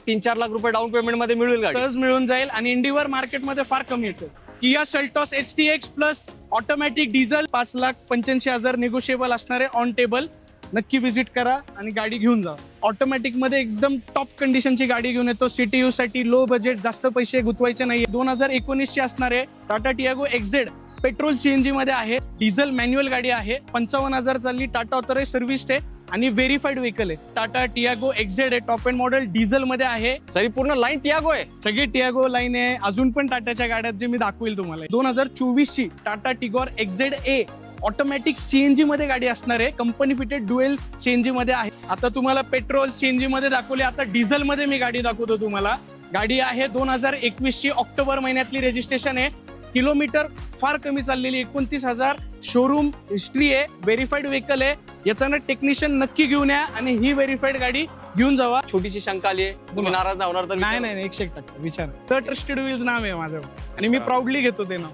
3-4 लाख रुपये down payment मध्ये मिळेल गाडी. सहज मिळून जाईल आणि इंडिवर मार्केटमध्ये फार कमीच आहे. Kia Seltos HTX plus automatic diesel 5,85,000 negotiable असणारे ऑन टेबल. नक्की विजिट करा आणि गाडी घेऊन जा. ऑटोमॅटिक मध्ये एकदम टॉप कंडिशनची गाडी घेऊन येतो. सिटी यूज साठी लो बजेट, जास्त पैसे गुंतवायचे नाही. 2019 ची असणारे Tata Tiago XZ petrol CNG मध्ये आहे. डिझेल मॅन्युअल गाडी आहे. 55,000 चालली. टाटा ऑथराइज सर्व्हिस आहे आणि व्हेरीफाईड व्हेकल आहे. टाटा टियागो XZ आहे. टॉप एंड मॉडेल डिझेल मध्ये आहे. सरी पूर्ण लाईन टियागो आहे. सगळी टियागो लाईन आहे. अजून पण टाटाच्या गाड्यात जे मी दाखवेल तुम्हाला. 2024 ची Tata Tigor XZ automatic CNG मध्ये गाडी असणार आहे. कंपनी फिटेड ड्युएल CNG मध्ये आहे. आता तुम्हाला पेट्रोल CNG मध्ये दाखवली, आता डिझेल मध्ये मी गाडी दाखवतो तुम्हाला. गाडी आहे 2021 ची ऑक्टोबर महिन्यातली रजिस्ट्रेशन आहे. किलोमीटर फार कमी चाललेली, 29,000 शोरूम हिस्ट्री आहे. व्हेरीफाईड व्हेकल आहे. येताना टेक्निशियन नक्की घेऊन या आणि ही व्हेरीफाईड गाडी घेऊन जावा. छोटीशी शंका आली आहे, तुम्ही नाराज नाही होणार तर नाही नाही 100% विचार. तर ट्रस्टेड व्हील्स नाव आहे माझं आणि मी प्राऊडली घेतो ते नाव.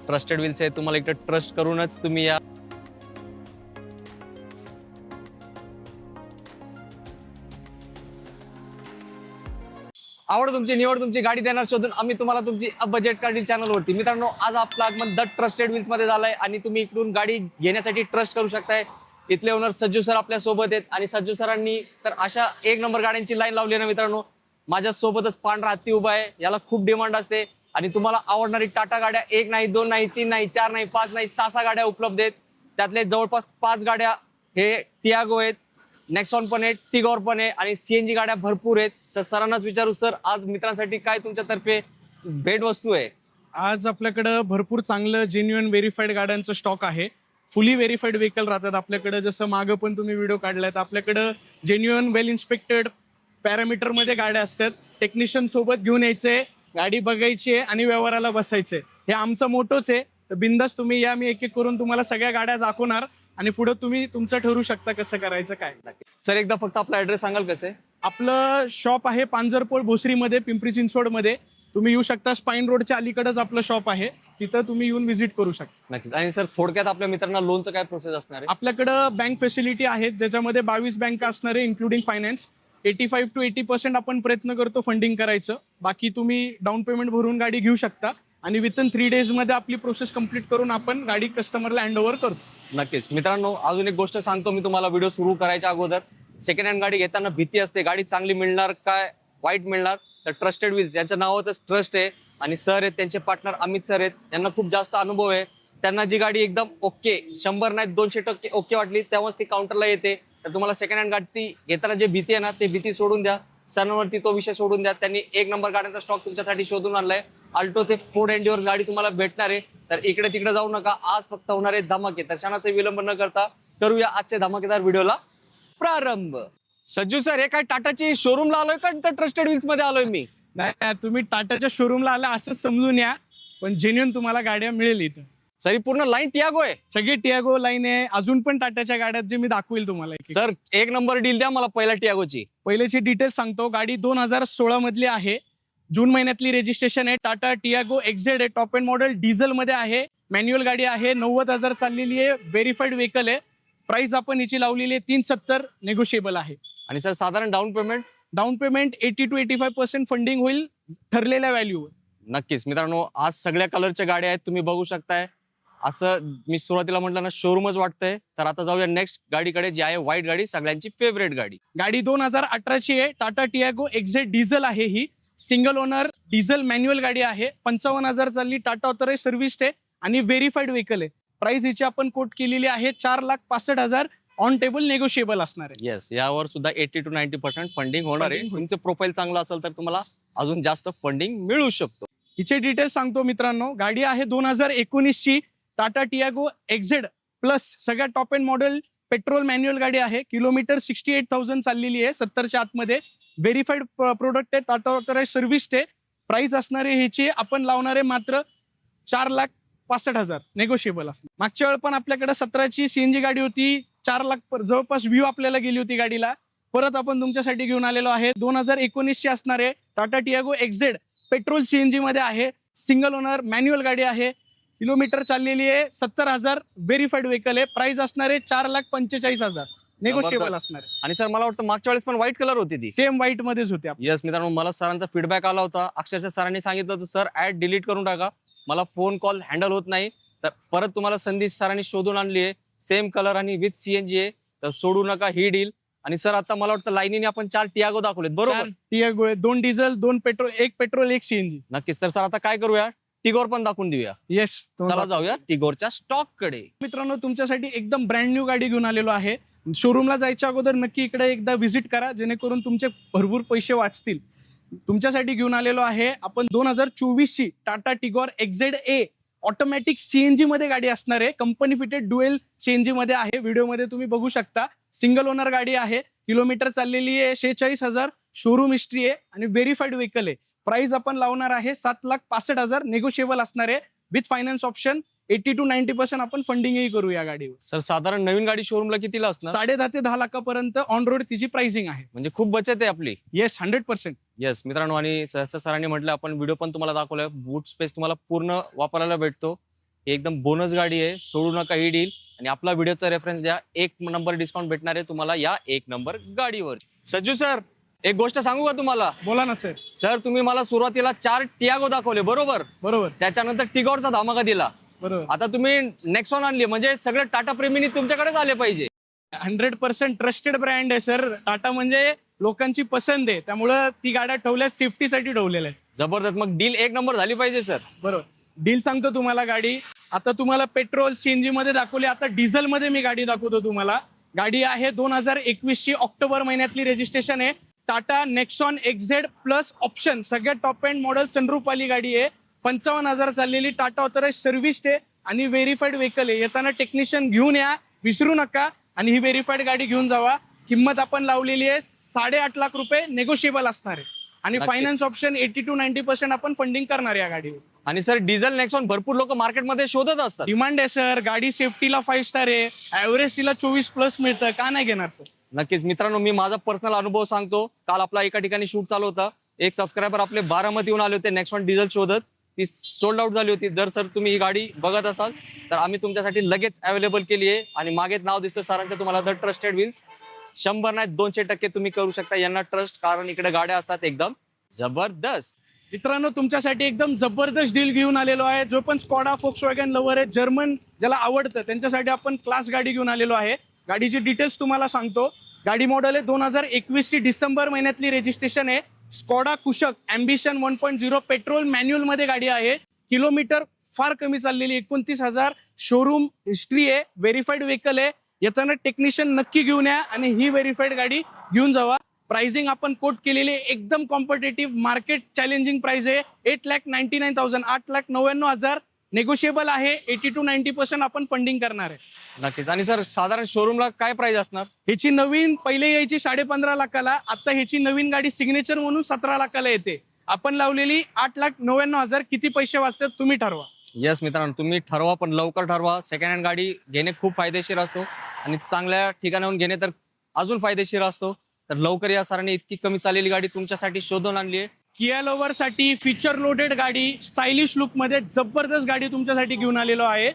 ट्रस्टेड व्हील्स आहे. तुम्हाला एकटं ट्रस्ट करूनच तुम्ही या. आवड तुमची, निवड तुमची, गाडी देणार शोधून आम्ही तुम्हाला तुमची बजेट कार डील चॅनलवरती. मित्रांनो, आज आपलं आगमन द ट्रस्टेड व्हील्स मध्ये झालंय आणि तुम्ही इकडून गाडी घेण्यासाठी ट्रस्ट करू शकताय. इथले ओनर सज्जू सर आपल्या सोबत आहेत आणि सज्जू सरांनी तर अशा 1 नंबर गाड्यांची लाईन लावली ना मित्रांनो. माझ्या सोबतच पांढरा हत्ती उभा आहे. याला खूप डिमांड असते आणि तुम्हाला आवडणारी टाटा गाड्या 1 नाही, 2 नाही, 3 नाही, 4 नाही, 5 नाही, 6 गाड्या उपलब्ध आहेत. त्यातले जवळपास 5 गाड्या हे टियागो आहेत, नेक्सॉन पण आहेत, टिगॉर पण आहे आणि CNG गाड्या भरपूर आहेत. तर सरांनाच विचारू, सर आज मित्रांसाठी काय तुमच्यातर्फे भेट वस्तू आहे? आज आपल्याकडं भरपूर चांगलं जेन्युइन व्हेरीफाईड गाड्यांचं स्टॉक आहे. फुली व्हेरीफाईड व्हेकल राहतात आपल्याकडे. जसं मागं पण तुम्ही व्हिडिओ काढलाय, तर आपल्याकडं जेन्युइन वेल इन्स्पेक्टेड पॅरामीटर मध्ये गाड्या असतात. टेक्निशियन सोबत घेऊन यायचे, गाडी बघायची आहे आणि व्यवहाराला बसायचे. हे आमचा मोटोच आहे. तर बिंदास तुम्ही या, मी एक एक करून तुम्हाला सगळ्या गाड्या दाखवणार आणि पुढे तुम्ही तुमचं ठरवू शकता कसं करायचं काय. सर एकदा फक्त आपला ऍड्रेस सांगाल कसं आहे? आपलं शॉप आहे पांजरपोळ भोसरीमध्ये, पिंपरी चिंचवडमध्ये. तुम्ही येऊ शकता. स्पाईन रोडच्या अलीकडेच आपलं शॉप आहे. तिथं तुम्ही येऊन व्हिजिट करू शकता. नक्कीच. आणि सर थोडक्यात आपल्या मित्रांना लोनचं काय प्रोसेस असणार आहे? आपल्याकडं बँक फॅसिलिटी आहेत, ज्याच्यामध्ये 22 बँका असणार आहे इन्क्लुडिंग फायनान्स. 85 to 80% आपण प्रयत्न करतो फंडिंग करायचं. बाकी तुम्ही डाऊन पेमेंट भरून गाडी घेऊ शकता आणि विथिन 3 days मध्ये आपली प्रोसेस कंप्लीट करून आपण गाडी कस्टमरला हँड ओव्हर करतो. नक्कीच. मित्रांनो, अजून एक गोष्ट सांगतो मी तुम्हाला व्हिडिओ सुरू करायच्या अगोदर. सेकंड हँड गाडी घेताना भीती असते, गाडी चांगली मिळणार काय वाईट मिळणार. तर ट्रस्टेड व्हील्स यांच्या नावातच ट्रस्ट आहे आणि सर आहेत, त्यांचे पार्टनर अमित सर आहेत. त्यांना खूप जास्त अनुभव आहे. त्यांना जी गाडी एकदम ओके, 100 नाही 200% ओके वाटली तेव्हाच ती काउंटरला येते. तर तुम्हाला सेकंड हँड गाडी घेताना जे भीती आहे ना, ते भीती सोडून द्या. सरांवरती तो विषय सोडून द्या. त्यांनी 1 नंबर गाड्यांचा स्टॉक तुमच्यासाठी शोधून आणलाय. अल्टो ते फोर्ड एंड्युअर गाडी तुम्हाला भेटणार आहे. तर इकडे तिकडे जाऊ नका. आज फक्त होणार आहे धमाके. तर क्षणाचा विलंब न करता करूया आजच्या धमाकेदार व्हिडिओला प्रारंभ. सज्जू सर, हे काय टाटाची शोरूमला आलोय का तर ट्रस्टेड व्हील्स मध्ये आलोय मी? नाही, तुम्ही टाटाच्या शोरूमला आला असंच समजून या, पण जेन्युइन तुम्हाला गाड्या मिळेल इथं. सरी पूर्ण लाईन टियागो आहे. सगळी टियागो लाईन आहे. अजून पण टाटाच्या गाड्यात जे मी दाखवेल तुम्हाला. सर 1 नंबर डील द्या मला पहिल्या टियागोची. पहिल्याची डिटेल्स सांगतो. गाडी 2016 मधली आहे. जून महिन्यातली रजिस्ट्रेशन आहे. टाटा टियागो XZ आहे. टॉप एंड मॉडेल डिझेल मध्ये आहे. मॅन्युअल गाडी आहे. 90,000 चाललेली आहे. व्हेरीफाईड व्हेकल आहे. प्राइस आपण याची लावलेली आहे 370, नेगोशिएबल आहे. आणि सर साधारण डाऊन पेमेंट 80 to 85% फंडिंग होईल ठरलेल्या व्हॅल्यूवर. नक्कीच. मित्रांनो, आज सगळ्या कलरच्या गाड्या आहेत, तुम्ही बघू शकताय. असं मी सुरुवातीला म्हटलं ना, शोरूमच वाटतंय. तर आता जाऊया नेक्स्ट गाडीकडे, जी आहे व्हाईट गाडी, सगळ्यांची फेवरेट गाडी. गाडी 2018ची आहे. टाटा टियागो XZ डिझेल आहे. ही सिंगल ओनर डिझेल मॅन्युअल गाडी आहे. 55,000 चालली. टाटा ऑथराइज सर्व्हिस आहे आणि व्हेरीफाईड व्हेकल आहे. प्राइस हिची आपण कोट केलेली आहे 4,65,000. ऑन टेबल नेगोशिएबल असणार आहे. येस, यावर सुद्धा 80 to 90% फंडिंग होणार आहे. तुमचं प्रोफाईल चांगलं असेल तर तुम्हाला अजून जास्त फंडिंग मिळू शकतो. हिचे डिटेल्स सांगतो मित्रांनो. गाडी आहे 2019 ची टाटा टियागो XZ प्लस, सगळ्या top end model petrol manual गाडी आहे. किलोमीटर 68,000 चाललेली आहे. 70च्या आतमध्ये. व्हेरीफाईड प्रोडक्ट आहे. टाटा ऑथराइज सर्व्हिस आहे. प्राइस असणारे ह्याची आपण लावणारे मात्र 4,65,000 नेगोशिएबल असणार. मागच्या वेळ पण आपल्याकडे 17ची CNG गाडी होती. 4 लाख जवळपास व्ह्यू आपल्याला गेली होती गाडीला. परत आपण तुमच्यासाठी घेऊन आलेलो आहे. 2019 ची असणारे Tata Tiago XZ petrol CNG मध्ये आहे. सिंगल ओनर मॅन्युअल गाडी आहे. किलोमीटर चाललेली आहे 70,000. व्हेरीफाईड व्हेकल आहे. प्राइस असणारे 4,45,000. नेगोशिएबल जबरदस्त. असणार आहे. आणि सर मला वाटतं मागच्या वेळेस पण व्हाईट कलर होती ती. सेम व्हाईट मध्येच होते येस मित्रांनो, मला सरांचा फीडबॅक आला होता. अक्षरशः सरांनी सांगितलं होतं सर ऍड डिलीट करून टाका, मला फोन कॉल हँडल होत नाही. तर परत तुम्हाला संधी सरांनी शोधून आणली आहे. सेम कलर आणि विथ सीएनजी आहे, तर सोडू नका ही डील. आणि सर आता मला वाटतं लाईनीने आपण 4 टियागो दाखवलेत बरोबर. टियागो आहे, 2 डिझेल 2 पेट्रोल, 1 पेट्रोल 1 सीएनजी. नक्कीच. तर सर आता काय करूया, टिगोर पण दाखवून देऊया. येस, चला जाऊया टिगोरच्या स्टॉक कडे. मित्रांनो तुमच्यासाठी एकदम ब्रँड न्यू गाडी घेऊन आलेलो आहे. शोरूमला जायच्या अगोदर नक्की इकडे एकदा व्हिजिट करा, जेणेकरून तुमचे भरपूर पैसे वाचतील. तुमच्यासाठी घेऊन आलेलो आहे आपण 2024 ची Tata Tigor XZA automatic CNG मध्ये गाडी असणार आहे. कंपनी फिटेड ड्युएल सीएनजी मध्ये आहे. व्हिडिओमध्ये तुम्ही बघू शकता. सिंगल ओनर गाडी आहे. किलोमीटर चाललेली आहे 46,000. शोरूम हिस्ट्री आहे आणि व्हेरीफाईड व्हेकल आहे. प्राइस आपण लावणार आहे 7,65,000. नेगोशिएबल असणार आहे विथ फायनान्स ऑप्शन. 80 to 90% आपण फंडिंगही करू या गाडीवर. सर साधारण नवीन गाडी शोरूमला कितीला असणार? 10.5 ते 10 लाखापर्यंत ऑन रोड तिची प्राइसिंग आहे. म्हणजे खूप बचत आहे आपली. येस, 100%. येस मित्रांनो, आणि सहसा सरांनी म्हटलं, आपण व्हिडिओ पण तुम्हाला दाखवलाय, बूट स्पेस तुम्हाला पूर्ण वापरायला भेटतो. ही एकदम बोनस गाडी आहे, सोडू नका ही डील. आणि आपला व्हिडिओचा रेफरन्स द्या, 1 नंबर डिस्काउंट भेटणार आहे तुम्हाला या 1 नंबर गाडीवर. सज्जू सर, एक गोष्ट सांगू का तुम्हाला? बोला ना सर. सर तुम्ही मला सुरुवातीला 4 टियागो दाखवले बरोबर, बरोबर त्याच्यानंतर टिगोरचा धमाका दिला. बरोबर. आता तुम्ही नेक्सॉन आणली, म्हणजे सगळे टाटा प्रेमीनी तुमच्याकडेच आले पाहिजे. 100% ट्रस्टेड ब्रँड आहे सर. टाटा म्हणजे लोकांची पसंत आहे, त्यामुळं ती गाड्या ठेवल्या सेफ्टीसाठी ठेवलेल्या आहेत. जबरदस्त. मग डील 1 नंबर झाली पाहिजे सर. बरोबर. डील सांगतो तुम्हाला. गाडी आता तुम्हाला पेट्रोल सीएनजी मध्ये दाखवली, आता डिझेल मध्ये मी गाडी दाखवतो तुम्हाला. गाडी आहे 2021 ची ऑक्टोबर महिन्यातली रजिस्ट्रेशन आहे. Tata Nexon XZ plus option, सगळ्यात टॉप एंड मॉडेल सनरूफ वाली गाडी आहे. 55,000 चाललेली, टाटा ऑथराइज सर्व्हिस आहे आणि व्हेरीफाईड व्हेकल आहे. येताना टेक्निशियन घेऊन या, विसरू नका. आणि ही व्हेरीफाईड गाडी घेऊन जावा. किंमत आपण लावलेली आहे 8.5 लाख रुपये. नेगोशिएबल असणार आहे आणि नक्कीच. फायनान्स ऑप्शन 80 to 90% आपण फंडिंग करणार या गाडीवर. आणि सर डिझेल नेक्सॉन भरपूर लोक मार्केटमध्ये शोधत असतात. डिमांड आहे सर. गाडी सेफ्टीला 5 स्टार आहे. ऍव्हरेज तिला 24+ मिळतं. का नाही घेणार सर? नक्कीच मित्रांनो, मी माझा पर्सनल अनुभव सांगतो. काल आपला एका ठिकाणी शूट चालू होता. एक सबस्क्रायबर आपले बारामती येऊन आले होते नेक्सॉन डिझेल शोधत. ती सोल्ड आउट झाली होती. जर सर तुम्ही ही गाडी बघत असाल तर आम्ही तुमच्यासाठी लगेच अवेलेबल केली आहे. आणि मागे नाव दिसतं सरांचं तुम्हाला, द ट्रस्टेड व्हील्स. 100 नाही 200% तुम्ही करू शकता यांना ट्रस्ट, कारण इकडे गाड्या असतात एकदम जबरदस्त. मित्रांनो तुमच्यासाठी एकदम जबरदस्त डील घेऊन आलेलो आहे. जो पण स्कॉडा फोक्सवॅगन लवर आहे, जर्मन ज्याला आवडतं, त्यांच्यासाठी आपण क्लास गाडी घेऊन आलेलो आहे. गाडीची डिटेल्स तुम्हाला सांगतो. गाडी मॉडेल आहे 2021 ची डिसेंबर महिन्यातली रजिस्ट्रेशन आहे. स्कॉडा कुशक ॲम्बिशन 1.0 पेट्रोल मॅन्युअल मध्ये गाडी आहे. किलोमीटर फार कमी चाललेली, 29,000. शोरूम हिस्ट्री आहे. व्हेरीफाईड व्हेकल आहे. येताना टेक्निशियन नक्की घेऊन या आणि ही व्हेरीफाईड गाडी घेऊन जावा. प्राइसिंग आपण कोट केलेली आहे एकदम कॉम्पिटेटिव्ह, मार्केट चॅलेंजिंग प्राइस आहे. 8,99,000, 8,99,000. नेगोशिएबल आहे. 80 to 90% आपण फंडिंग करणार आहे. नक्कीच. आणि सर साधारण शोरूमला काय प्राइस असणार? ह्याची नवीन पहिले यायची 15.5 लाखाला, आता ह्याची नवीन गाडी सिग्नेचर म्हणून 17 लाखाला येते. आपण लावलेली 8,99,000. किती पैसे वाचतात तुम्ही ठरवा. येस मित्रांनो, तुम्ही ठरवा, पण लवकर ठरवा. सेकंड हँड गाडी घेणे खूप फायदेशीर असतो आणि चांगल्या ठिकाणाहून घेणे तर अजून फायदेशीर असतो. तर लवकर या. सरांनी इतकी कमी चाललेली गाडी तुमच्यासाठी शोधून आणली आहे. किया लवर साठी फीचर लोडेड गाडी, स्टायलिश लुक मध्ये जबरदस्त गाडी तुमच्यासाठी घेऊन आलेलो आहे.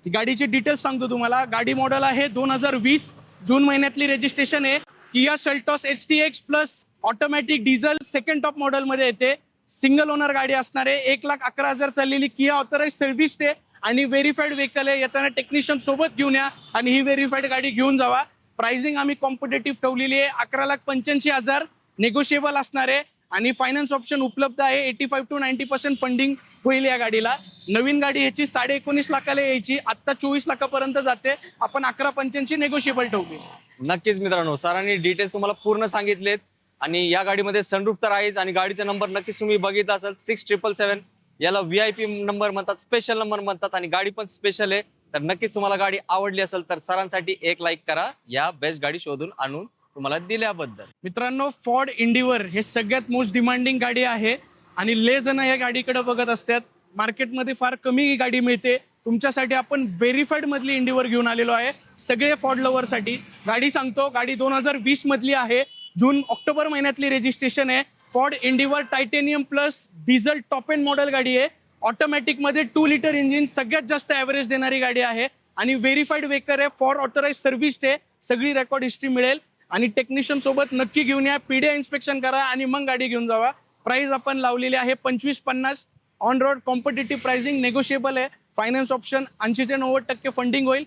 गाडीचे डिटेल्स सांगतो तुम्हाला. गाडी मॉडेल आहे 2020 जून महिन्यातली रजिस्ट्रेशन आहे. Kia Seltos HTX plus automatic diesel second top model मध्ये येते. सिंगल ओनर गाडी असणार आहे. 1,11,000 चाललेली, किया ऑथराइज सर्व्हिस आहे आणि व्हेरीफाईड व्हेकल आहे. येताना टेक्निशियन सोबत घेऊन या आणि ही व्हेरीफाईड गाडी घेऊन जावा. प्राइसिंग आम्ही कॉम्पिटेटिव्ह ठेवलेली आहे. 11,85,000. नेगोशिएबल असणार आहे आणि फायनान्स ऑप्शन उपलब्ध आहे. 85 to 90% फंडिंग होईल या गाडीला. नवीन गाडी ह्याची 19.5 लाखाला यायची, आता 24 लाखापर्यंत जाते. आपण 11,85 नेगोशिएबल ठेवली. नक्कीच मित्रांनो, सरांनी डिटेल्स तुम्हाला पूर्ण सांगितलेत. आणि या गाडीमध्ये सनरूफ तर आहेच आणि गाडीचा नंबर नक्कीच तुम्ही बघितला असाल 6777. याला VIP नंबर म्हणतात, स्पेशल नंबर म्हणतात आणि गाडी पण स्पेशल आहे. तर नक्कीच तुम्हाला गाडी आवडली असेल तर सरांसाठी एक लाईक करा या बेस्ट गाडी शोधून आणून तुम्हाला दिल्याबद्दल. मित्रांनो फॉर्ड इंडिवर हे सगळ्यात मोस्ट डिमांडिंग गाडी आहे आणि लय जण या गाडीकडे बघत असतात. मार्केटमध्ये फार कमी गाडी मिळते. तुमच्यासाठी आपण व्हेरीफाईड मधली इंडिवर घेऊन आलेलो आहे. सगळे फॉर्ड लवरसाठी गाडी सांगतो. गाडी 2020 मधली आहे. जून ऑक्टोबर महिन्यातली रजिस्ट्रेशन आहे. Ford Endeavour Titanium plus diesel top end model गाडी आहे. ऑटोमॅटिक मध्ये 2 लिटर इंजिन, सगळ्यात जास्त ॲव्हरेज देणारी गाडी आहे आणि व्हेरीफाईड व्हेकल आहे. फॉर ऑथराइज सर्व्हिस आहे. सगळी रेकॉर्ड हिस्ट्री मिळेल आणि टेक्निशियन सोबत नक्की घेऊन या, पीडीआय इन्स्पेक्शन करा आणि मग गाडी घेऊन जावा. प्राइस आपण लावलेली आहे 25-50 on road, competitive pricing, negotiable आहे. फायनान्स ऑप्शन 80 ते 90% फंडिंग होईल.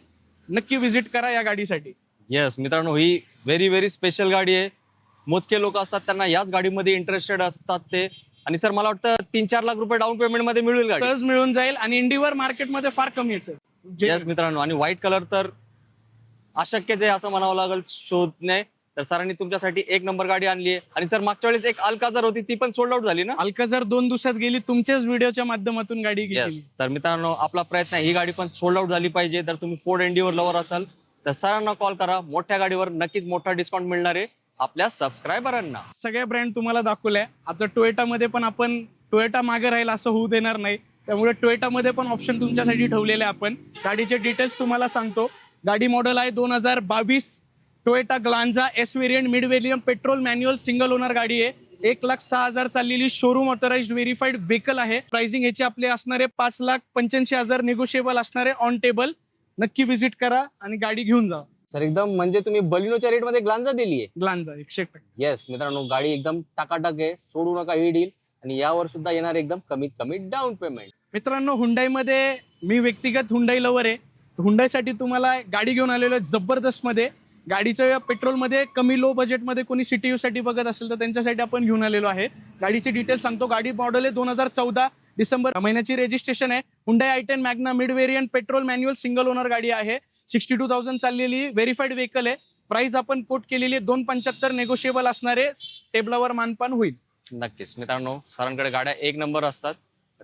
नक्की व्हिजिट करा या गाडीसाठी. येस मित्रांनो, ही व्हेरी स्पेशल गाडी आहे. मोजके लोक असतात त्यांना याच गाडीमध्ये इंटरेस्टेड असतात ते. आणि सर मला वाटतं 3-4 लाख रुपये डाऊन पेमेंट मध्ये मिळेल गाडी. सहज मिळून जाईल आणि इंडिवर मार्केटमध्ये फार कमी आहे. येस मित्रांनो, आणि व्हाईट कलर तर अशक्यच आहे असं म्हणावं लागेल शोधणे. तर सरांनी तुमच्यासाठी एक नंबर गाडी आणली आहे. आणि सर मागच्या वेळेस एक अल्काझर होती, ती पण सोल्ड आउट झाली ना? अल्काझर 2 दिवसात गेली, तुमच्याच व्हिडिओच्या माध्यमातून गाडी गेली. तर मित्रांनो, आपला प्रयत्न आहे ही गाडी पण सोल्ड आउट झाली पाहिजे. तर तुम्ही फोर्ड एंडिवर लवर असाल तर सरांना कॉल करा. मोठ्या गाडीवर नक्कीच मोठा डिस्काउंट मिळणार आहे आपल्या सबस्क्रायबरांना. सगळ्या ब्रँड तुम्हाला दाखवल्या. आता टोयोटामध्ये पण आपण टोयोटा मागे राहील असं होऊ देणार नाही, त्यामुळे टोयोटामध्ये पण ऑप्शन तुमच्यासाठी ठेवलेले आपण. गाडीचे डिटेल्स तुम्हाला सांगतो. गाडी मॉडेल आहे 2022 Toyota Glanza S variant, mid variant, petrol manual, single owner गाडी आहे. 1,06,000 चाललेली, शोरूम ऑथराइज्ड व्हेरीफाईड व्हेकल आहे. प्राइसिंग याची आपले असणारे 5,85,000 निगोशिएबल असणारे ऑन टेबल. नक्की व्हिजिट करा आणि गाडी घेऊन जा. सर एकदम म्हणजे तुम्ही बलिनोच्या रेट मध्ये ग्लांझा दिली आहे. ग्लांझा 100%. येस मित्रांनो, गाडी एकदम टाकाटाक आहे, सोडू नका ही डील. आणि यावर सुद्धा येणार एकदम कमीत कमी डाऊन पेमेंट. मित्रांनो, हुंडाईमध्ये मी व्यक्तिगत हुंडाई लवर आहे. हुंडाईसाठी तुम्हाला गाडी घेऊन आलेलो आहे जबरदस्त मध्ये. गाडीचं पेट्रोलमध्ये कमी लो बजेटमध्ये कोणी सिटी यूज साठी बघत असेल तर त्यांच्यासाठी आपण घेऊन आलेलो आहे. गाडीचे डिटेल्स सांगतो. गाडी मॉडेल आहे 2014 डिसेंबर महिन्याची रजिस्ट्रेशन आहे. Hyundai i10 Magna, mid variant, petrol manual, single owner गाडी आहे. 62,000 चाललेली, व्हेरीफाईड व्हेकल आहे. प्राइस आपण कोट केलेली आहे 2,75, नेगोशिएबल असणारे, टेबलावर मानपान होईल. नक्कीच मित्रांनो, सरांकडे गाड्या एक नंबर असतात.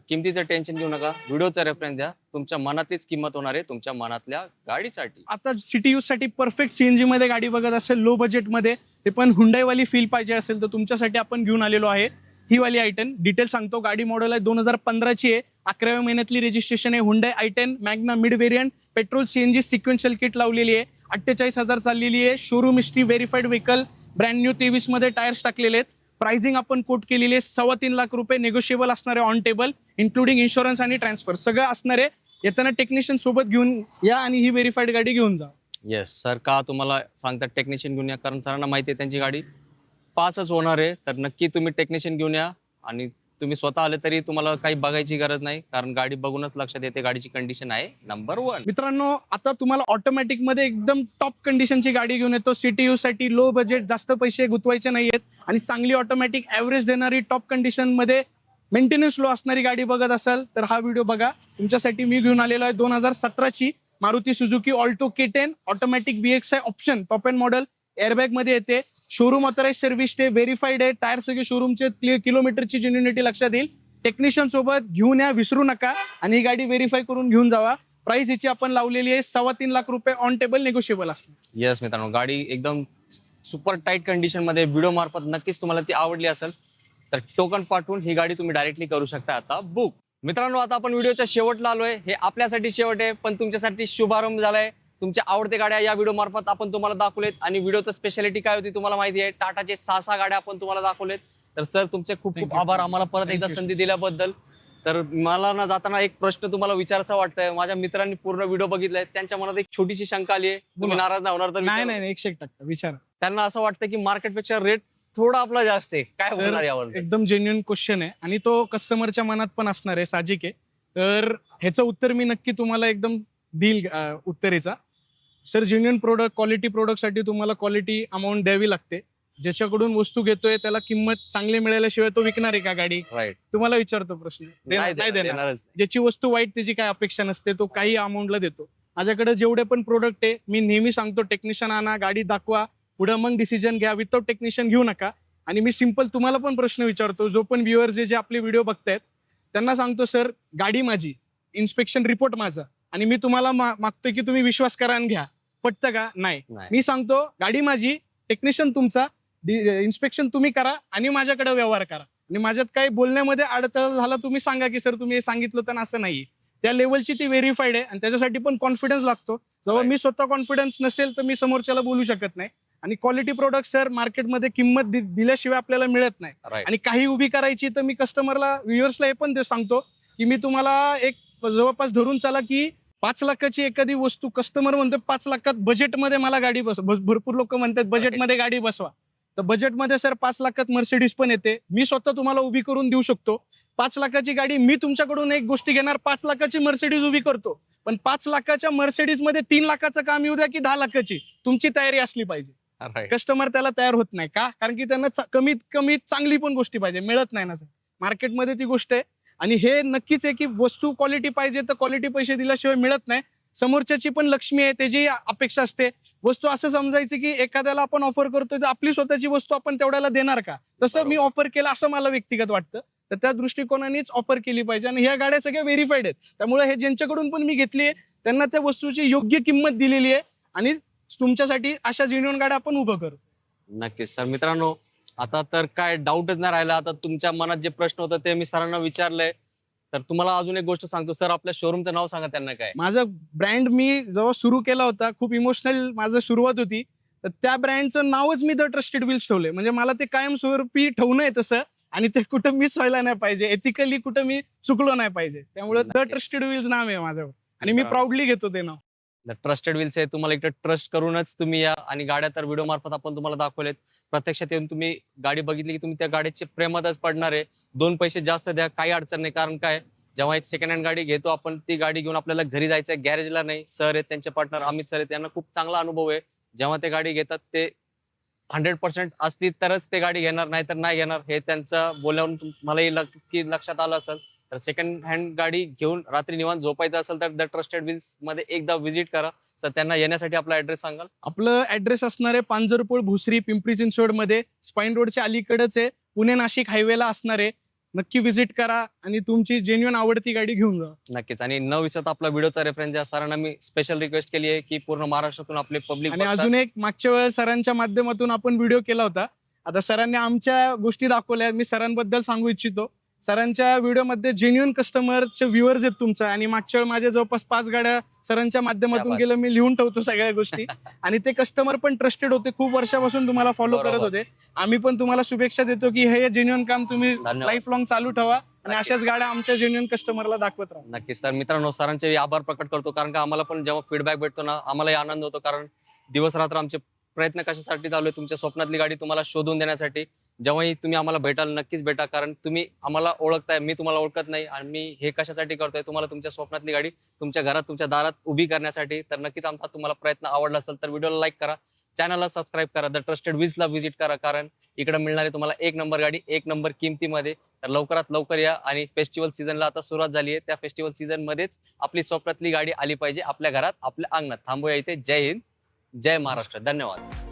किमतीचं टेन्शन घेऊ नका, व्हिडिओचा रेफरन्स द्या. तुमच्या मनातलीच किंमत होणार आहे तुमच्या मनातल्या गाडीसाठी. आता सिटी यूज साठी परफेक्ट सीएनजी मध्ये गाडी बघत असेल लो बजेटमध्ये, ते पण हुंडाईवाली फील पाहिजे असेल तर तुमच्यासाठी आपण घेऊन आलेलो आहे ही वाली i10. डिटेल सांगतो. गाडी मॉडेल आहे 2015 ची आहे. 11व्या महिन्यातली रजिस्ट्रेशन आहे. Hyundai i10 Magna, mid variant, petrol CNG, sequential kit लावलेली आहे. 48,000 चाललेली आहे. Showroom history, verified vehicle, brand new 23 मध्ये टायर्स टाकलेले आहेत. प्राइसिंग आपण कोट केलेली आहे 3.25 लाख रुपये, नेगोशिएबल असणारे ऑन टेबल, इन्क्लुडिंग इन्शुरन्स आणि ट्रान्सफर सगळं असणारे. येताना टेक्निशियन सोबत घेऊन या आणि ही व्हेरीफाईड गाडी घेऊन जा. येस सर, का तुम्हाला सांगतात टेक्निशियन घेऊन या? कारण सरांना माहिती आहे त्यांची गाडी पासच होणार आहे. तर नक्की तुम्ही टेक्निशियन घेऊन या. आणि तुम्ही स्वतः आले तरी तुम्हाला काही बघायची गरज नाही, कारण गाडी बघूनच लक्षात येते गाडीची कंडिशन आहे नंबर 1. मित्रांनो, आता तुम्हाला ऑटोमॅटिक मध्ये एकदम टॉप कंडिशनची गाडी घेऊन येतो. सिटी यूज साठी लो बजेट, जास्त पैसे गुंतवायचे नाहीयेत आणि चांगली ऑटोमॅटिक ॲव्हरेज देणारी, टॉप कंडिशन मध्ये, मेंटेनन्स लो असणारी गाडी बघत असाल तर हा व्हिडिओ बघा. तुमच्यासाठी मी घेऊन आलेलो आहे 2017 ची Maruti Suzuki Alto K10 automatic VXI option, top end model, airbag मध्ये येते. शोरूम ऑथराइज सर्व्हिस आहे, व्हेरीफाईड आहे. टायर सगळे शोरूमचे, किलोमीटरची जेन्युनिटी लक्षात येईल. टेक्निशियन सोबत घेऊन या, विसरू नका. आणि ही गाडी व्हेरीफाय करून घेऊन जावा. प्राइस याची आपण लावलेली आहे 3.25 लाख रुपये, ऑन टेबल, नेगोशिएबल असते. येस मित्रांनो, गाडी एकदम सुपर टाईट कंडिशन मध्ये व्हिडिओ मार्फत नक्कीच तुम्हाला ती आवडली असेल तर टोकन पाठवून ही गाडी तुम्ही डायरेक्टली करू शकता आता बुक. मित्रांनो, आता आपण व्हिडिओच्या शेवटला आलोय. हे आपल्यासाठी शेवट आहे पण तुमच्यासाठी शुभारंभ झालाय. तुमच्या आवडते गाड्या या व्हिडिओ मार्फत आपण तुम्हाला दाखवलेत. आणि व्हिडिओचं स्पेशालिटी काय होती तुम्हाला माहिती आहे. टाटाचे 6 गाड्या आपण तुम्हाला दाखवलेत. तर सर तुमचे खूप खूप आभार आम्हाला परत एकदा संधी दिल्याबद्दल. तर मला ना जाताना एक प्रश्न तुम्हाला विचारायचा वाटतंय. माझ्या मित्रांनी पूर्ण व्हिडिओ बघितलाय, त्यांच्या मनात एक छोटीशी शंका आली आहे. तुम्ही नाराज नाही होणार तर नाही विचारा. नाही 100% विचारा. त्यांना असं वाटतं की मार्केटपेक्षा रेट थोडा आपला जास्त आहे, काय होणार यावर? एकदम जेन्युइन क्वेश्चन आहे आणि तो कस्टमरच्या मनात पण असणार आहे, साहजिक आहे. तर ह्याचं उत्तर मी नक्की तुम्हाला एकदम देईल उत्तरेचा. सर, जेन्युइन प्रोडक्ट, क्वालिटी प्रोडक्टसाठी तुम्हाला क्वालिटी अमाऊंट द्यावी लागते. ज्याच्याकडून वस्तू घेतोय त्याला किंमत चांगली मिळाल्याशिवाय तो विकणार आहे का गाडी? राईट. तुम्हाला विचारतो प्रश्न. नाही देणार. ज्याची वस्तू वाईट त्याची काय अपेक्षा नसते, तो काही अमाऊंटला देतो. माझ्याकडे जेवढे पण प्रोडक्ट आहे मी नेहमी सांगतो टेक्निशियन आणा, गाडी दाखवा, पुढे मग डिसिजन घ्या. विदाउट टेक्निशियन घेऊ नका. आणि मी सिंपल तुम्हाला पण प्रश्न विचारतो, जो पण व्ह्युअर्स जे आपले व्हिडिओ बघतायत त्यांना सांगतो, सर गाडी माझी, इन्स्पेक्शन रिपोर्ट माझा, आणि मी तुम्हाला मागतोय की तुम्ही विश्वास करा आणि घ्या. पटतं का? नाही. मी सांगतो गाडी माझी, टेक्निशियन तुमचा, इन्स्पेक्शन तुम्ही करा आणि माझ्याकडे व्यवहार करा. आणि माझ्यात काही बोलण्यामध्ये अडथळा झाला तुम्ही सांगा की सर तुम्ही हे सांगितलं तर असं नाही. त्या लेवलची ती व्हेरीफाईड आहे आणि त्याच्यासाठी पण कॉन्फिडन्स लागतो. जेव्हा मी स्वतः कॉन्फिडन्स नसेल तर मी समोरच्याला बोलू शकत नाही. आणि क्वालिटी प्रोडक्ट सर मार्केटमध्ये किंमत दिल्याशिवाय आपल्याला मिळत नाही. आणि काही उभी करायची तर मी कस्टमरला, व्ह्युअर्सला हे पण ते सांगतो की मी तुम्हाला एक जवळपास धरून चला की 5 लाखाची एखादी वस्तू कस्टमर म्हणतो 5 लाखात बजेटमध्ये मला गाडी भरपूर लोक म्हणतात बजेटमध्ये गाडी बसवा. तर बजेटमध्ये सर 5 लाखात मर्सिडीज पण येते. मी स्वतः तुम्हाला उभी करून देऊ शकतो. 5 लाखाची गाडी मी तुमच्याकडून एक गोष्टी घेणार, 5 लाखाची मर्सिडीज उभी करतो. पण 5 लाखाच्या मर्सिडीज मध्ये 3 लाखाचं काम येऊ द्या की 10 लाखाची, तुमची तयारी असली पाहिजे. कस्टमर त्याला तयार होत नाही का? कारण की त्यांना कमीत कमी चांगली पण गोष्टी पाहिजे, मिळत नाही ना सर मार्केटमध्ये ती गोष्ट आहे. आणि हे नक्कीच आहे की वस्तू क्वालिटी पाहिजे तर क्वालिटी पैसे दिल्याशिवाय मिळत नाही. समोरच्याची पण लक्ष्मी आहे, त्याची अपेक्षा असते. वस्तू असं समजायची की एखाद्याला आपण ऑफर करतोय तर आपली स्वतःची वस्तू आपण तेवढ्याला देणार का, तसं मी ऑफर केलं असं मला व्यक्तिगत वाटतं. तर त्या दृष्टिकोनानेच ऑफर केली पाहिजे. आणि ह्या गाड्या सगळ्या व्हेरीफाईड आहेत, त्यामुळे हे ज्यांच्याकडून पण मी घेतली आहे त्यांना त्या वस्तूची योग्य किंमत दिलेली आहे आणि तुमच्यासाठी अशा जेन्युइन गाड्या आपण उभं करू. नक्कीच. तर मित्रांनो, आता तर काय डाऊटच नाही राहिला. आता तुमच्या मनात जे प्रश्न होतं ते मी सरांना विचारलंय. तर तुम्हाला अजून एक गोष्ट सांगतो सर, आपल्या शोरूमचं नाव सांगा त्यांना. काय माझा ब्रँड मी जेव्हा सुरू केला होता, खूप इमोशनल माझं सुरुवात होती, तर त्या ब्रँडचं नावच मी द ट्रस्टेड व्हील्स ठेवले. म्हणजे मला ते कायमस्वरूपी ठेवणं आहे तसं, आणि ते कुठं मिस व्हायला नाही पाहिजे, एथिकली कुठं मी चुकलो नाही पाहिजे. त्यामुळे द नक्कीच. ट्रस्टेड व्हील्स नाव आहे माझं आणि मी प्राऊडली घेतो ते नाव. ट्रस्टेड व्हील्स आहे. तुम्हाला इकडे ट्रस्ट करूनच तुम्ही या. आणि गाड्या तर व्हिडिओ मार्फत आपण तुम्हाला दाखवलेत. प्रत्यक्षात येऊन तुम्ही गाडी बघितली की तुम्ही त्या गाडीचे प्रेमातच पडणार आहे. 2 पैसे जास्त द्या, काही अडचण नाही. कारण काय, जेव्हा एक सेकंड हँड गाडी घेतो आपण, ती गाडी घेऊन आपल्याला घरी जायचं आहे, गॅरेजला नाही. सर आहेत त्यांचे पार्टनर अमित सर आहेत, त्यांना खूप चांगला अनुभव आहे. जेव्हा ते गाडी घेतात ते 100% असली तरच ते गाडी घेणार, नाही तर नाही घेणार. हे त्यांचं बोलण्यावरून मलाही लक्षात आलं असेल. तर सेकंड हँड गाडी घेऊन रात्री निवांत झोपायचं असेल तर द ट्रस्टेड व्हील्स मध्ये एकदा व्हिजिट करा. सर त्यांना येण्यासाठी आपला ऍड्रेस सांगाल? आपलं ऍड्रेस असणार आहे पांजरपूळ, भुसरी, पिंपरी चिंचवड मध्ये, स्पाईन रोडच्या अलीकडेच आहे. पुणे नाशिक हायवेला असणार आहे. नक्की व्हिजिट करा आणि तुमची जेन्युइन आवडती गाडी घेऊन जा. नक्कीच. आणि न विसरता आपला व्हिडिओचा रेफरन्स द्या. सरांना मी स्पेशल रिक्वेस्ट केली आहे की पूर्ण महाराष्ट्रातून आपले पब्लिक. आणि अजून एक, मागच्या वेळेस सरांच्या माध्यमातून आपण व्हिडिओ केला होता. आता सरांनी आमच्या गोष्टी दाखवल्या. मी सरांबद्दल सांगू इच्छितो, सरांच्या व्हिडिओमध्ये जेन्युइन कस्टमरचे व्ह्युअर्स आहेत तुमचं. आणि मागच्या वेळी माझ्या जवळपास 5 गाड्या सरांच्या माध्यमातून गेलं, मी लिहून ठेवतो सगळ्या गोष्टी. आणि ते कस्टमर पण ट्रस्टेड होते, खूप वर्षापासून तुम्हाला फॉलो करत होते. आम्ही पण तुम्हाला शुभेच्छा देतो की हे जेन्युइन काम तुम्ही लाईफ लॉंग चालू ठेवा आणि अशाच गाड्या आमच्या जेन्युइन कस्टमरला दाखवत राहा. नक्कीच. तर मित्रांनो, सरांचे आभार प्रकट करतो. कारण का आम्हाला पण जेव्हा फीडबॅक भेटतो ना, आम्हालाही आनंद होतो. कारण दिवस रात्र आमचे प्रयत्न कशासाठी चालू आहे, तुमच्या स्वप्नातली गाडी तुम्हाला शोधून देण्यासाठी. जेव्हाही तुम्ही आम्हाला भेटाल नक्कीच भेटा. कारण तुम्ही आम्हाला ओळखताय, मी तुम्हाला ओळखत नाही. आणि मी हे कशासाठी करतोय, तुम्हाला तुमच्या स्वप्नातली गाडी तुमच्या घरात, तुमच्या दारात उभी करण्यासाठी. तर नक्कीच आमचा तुम्हाला प्रयत्न आवडला असेल तर व्हिडिओला लाईक करा, चॅनलला सबस्क्राईब करा, द ट्रस्टेड व्हील्सला व्हिजिट करा. कारण इकडे मिळणारी तुम्हाला 1 नंबर गाडी 1 नंबर किमतीमध्ये. तर लवकरात लवकर या. आणि फेस्टिवल सीझनला आता सुरुवात झाली आहे, त्या फेस्टिवल सीझन मध्येच आपली स्वप्नातली गाडी आली पाहिजे आपल्या घरात, आपल्या अंगणात. थांबूया इथे. जय हिंद, जय महाराष्ट्र. धन्यवाद.